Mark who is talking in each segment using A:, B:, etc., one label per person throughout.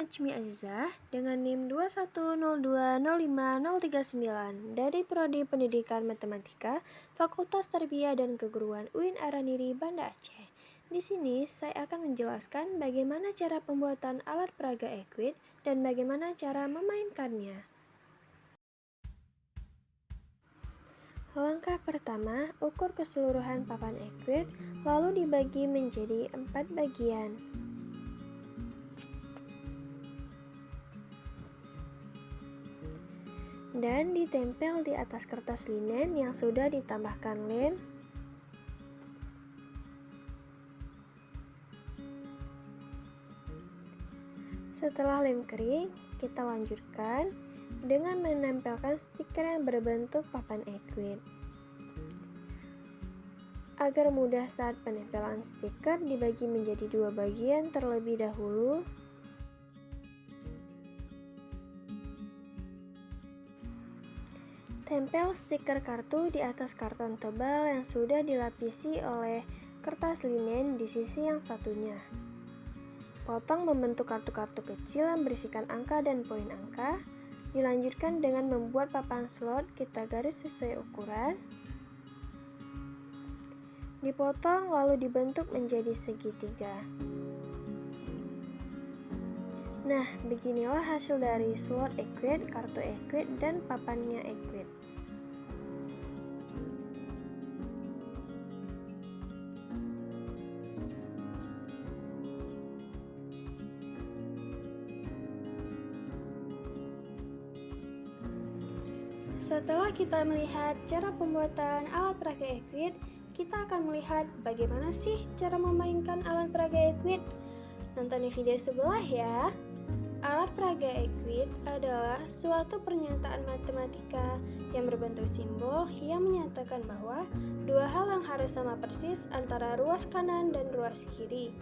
A: Najmi Azizah dengan NIM 210205039 dari Prodi Pendidikan Matematika, Fakultas Tarbiyah dan Keguruan UIN Araniri, Banda Aceh. Di sini saya akan menjelaskan bagaimana cara pembuatan alat peraga ekuit dan bagaimana cara memainkannya. Langkah pertama, ukur keseluruhan papan ekuit, lalu dibagi menjadi 4 bagian. Dan ditempel di atas kertas linen yang sudah ditambahkan lem. Setelah lem kering, kita lanjutkan dengan menempelkan stiker yang berbentuk papan ekuit. Agar mudah saat penempelan stiker, dibagi menjadi 2 bagian terlebih dahulu. Tempel stiker kartu di atas karton tebal yang sudah dilapisi oleh kertas linen di sisi yang satunya. Potong membentuk kartu-kartu kecil yang berisikan angka dan poin angka. Dilanjutkan dengan membuat papan slot, kita garis sesuai ukuran. Dipotong lalu dibentuk menjadi segitiga. Nah, beginilah hasil dari slot ekuit, kartu ekuit, dan papannya ekuit. Setelah kita melihat cara pembuatan alat peraga ekuit, kita akan melihat bagaimana sih cara memainkan alat peraga ekuit. Nonton di video sebelah ya. Alat peraga ekuit adalah suatu pernyataan matematika yang berbentuk simbol yang menyatakan bahwa dua hal yang harus sama persis antara ruas kanan dan ruas kiri,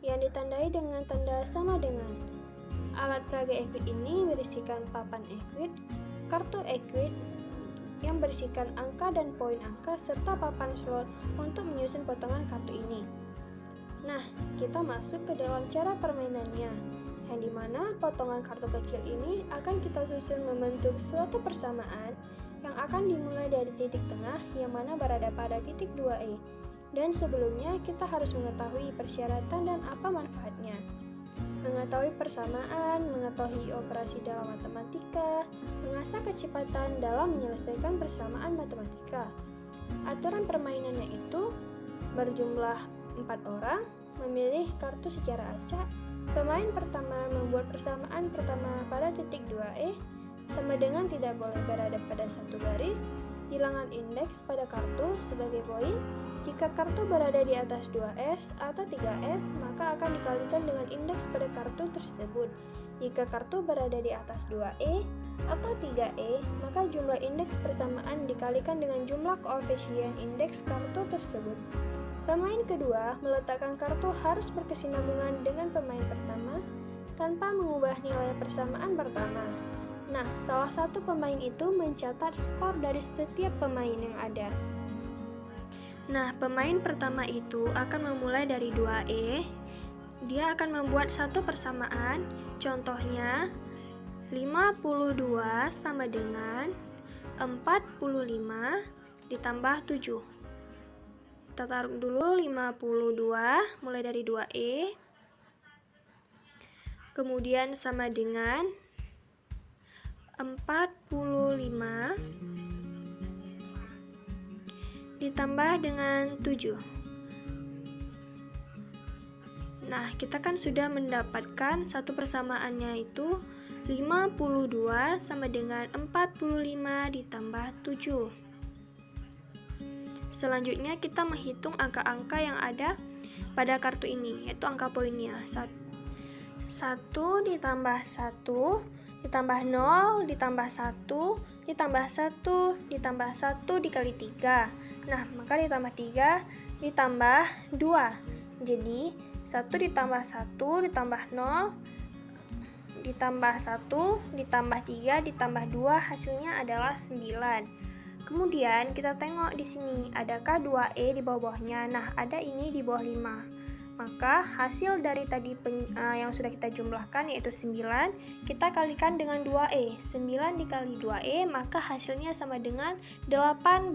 A: yang ditandai dengan tanda sama dengan. Alat peraga ekuit ini berisikan papan ekuit, kartu ekuit yang berisikan angka dan poin angka, serta papan slot untuk menyusun potongan kartu ini. Nah, kita masuk ke dalam cara permainannya, yang dimana potongan kartu kecil ini akan kita susun membentuk suatu persamaan yang akan dimulai dari titik tengah yang mana berada pada titik 2E. Dan sebelumnya kita harus mengetahui persyaratan dan apa manfaatnya. Mengetahui persamaan, mengetahui operasi dalam matematika, mengasah kecepatan dalam menyelesaikan persamaan matematika. Aturan permainannya itu berjumlah 4 orang, memilih kartu secara acak. Pemain pertama membuat persamaan pertama pada titik 2E, sama dengan tidak boleh berada pada satu garis. Bilangan indeks pada kartu sebagai poin. Jika kartu berada di atas 2S atau 3S, maka akan dikalikan dengan indeks pada kartu tersebut. Jika kartu berada di atas 2E atau 3E, maka jumlah indeks persamaan dikalikan dengan jumlah koefisien indeks kartu tersebut. Pemain kedua meletakkan kartu harus berkesinambungan dengan pemain pertama tanpa mengubah nilai persamaan pertama. Nah, salah satu pemain itu mencatat skor dari setiap pemain yang ada. Nah, pemain pertama itu akan memulai dari 2E. Dia akan membuat satu persamaan. Contohnya, 52 sama dengan 45 ditambah 7. Kita taruh dulu 52 mulai dari 2E. Kemudian sama dengan 45 ditambah dengan 7. Nah, kita kan sudah mendapatkan satu persamaannya itu 52 sama dengan 45 ditambah 7. Selanjutnya kita menghitung angka-angka yang ada pada kartu ini, yaitu angka poinnya. 1 ditambah 1 ditambah 0 ditambah 1 ditambah 1 ditambah 1 dikali 3. Nah, maka ditambah 3 ditambah 2. Jadi 1 ditambah 1 ditambah 0 ditambah 1 ditambah 3 ditambah 2 hasilnya adalah 9. Kemudian kita tengok di sini, adakah 2E di bawahnya? Nah, ada ini di bawah 5. Maka hasil dari tadi yang sudah kita jumlahkan yaitu 9, kita kalikan dengan 2E. 9 dikali 2E, maka hasilnya sama dengan 18.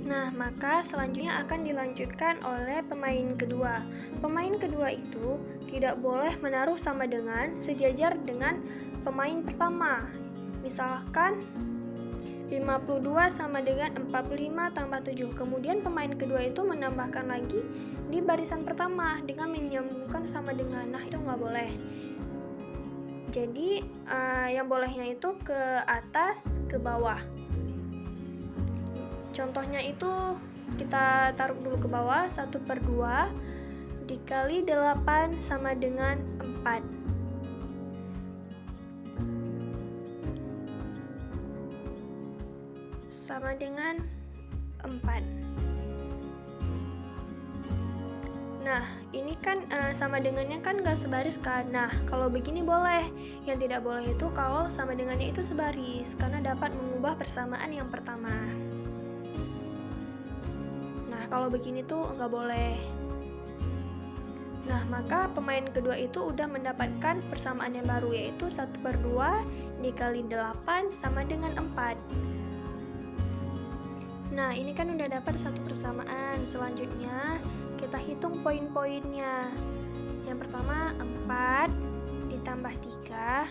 A: Nah, maka selanjutnya akan dilanjutkan oleh pemain kedua. Pemain kedua itu tidak boleh menaruh sama dengan sejajar dengan pemain pertama. Misalkan 52 sama dengan 45 tambah 7. Kemudian pemain kedua itu menambahkan lagi di barisan pertama dengan menyambungkan sama dengan. Nah, itu nggak boleh. Jadi, yang bolehnya itu ke atas, ke bawah. Contohnya itu kita taruh dulu ke bawah, 1/2 dikali 8 sama dengan 4. Sama dengan 4. Nah, ini kan sama dengannya kan gak sebaris kan. Nah, kalau begini boleh. Yang tidak boleh itu kalau sama dengannya itu sebaris, karena dapat mengubah persamaan yang pertama. Nah, kalau begini tuh nggak boleh. Nah, maka pemain kedua itu udah mendapatkan persamaan yang baru, yaitu 1/2 dikali 8 sama dengan 4. Nah, ini kan udah dapat satu persamaan. Selanjutnya, kita hitung poin-poinnya. Yang pertama, 4 ditambah 3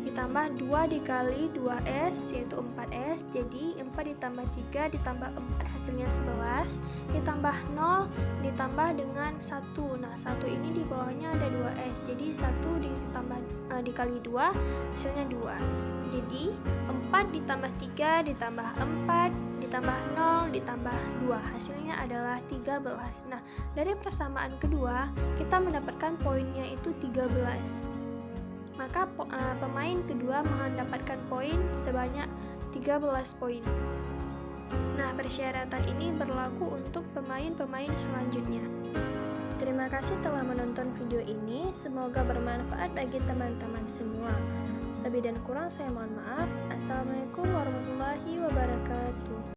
A: ditambah 2 dikali 2S, yaitu 4S. Jadi, 4 ditambah 3 ditambah 4 hasilnya 11, ditambah 0 ditambah dengan 1. Nah, 1 ini di bawahnya ada 2S. Jadi, 1 dikali 2 hasilnya 2. Jadi, 4 ditambah 3 ditambah 4 ditambah 0 ditambah 2 hasilnya adalah 13. Nah, dari persamaan kedua kita mendapatkan poinnya itu 13. Maka pemain kedua mendapatkan poin sebanyak 13 poin. Nah, persyaratan ini berlaku untuk pemain-pemain selanjutnya. Terima kasih telah menonton video ini. Semoga bermanfaat bagi teman-teman semua. Lebih dan kurang saya mohon maaf. Assalamualaikum warahmatullahi wabarakatuh.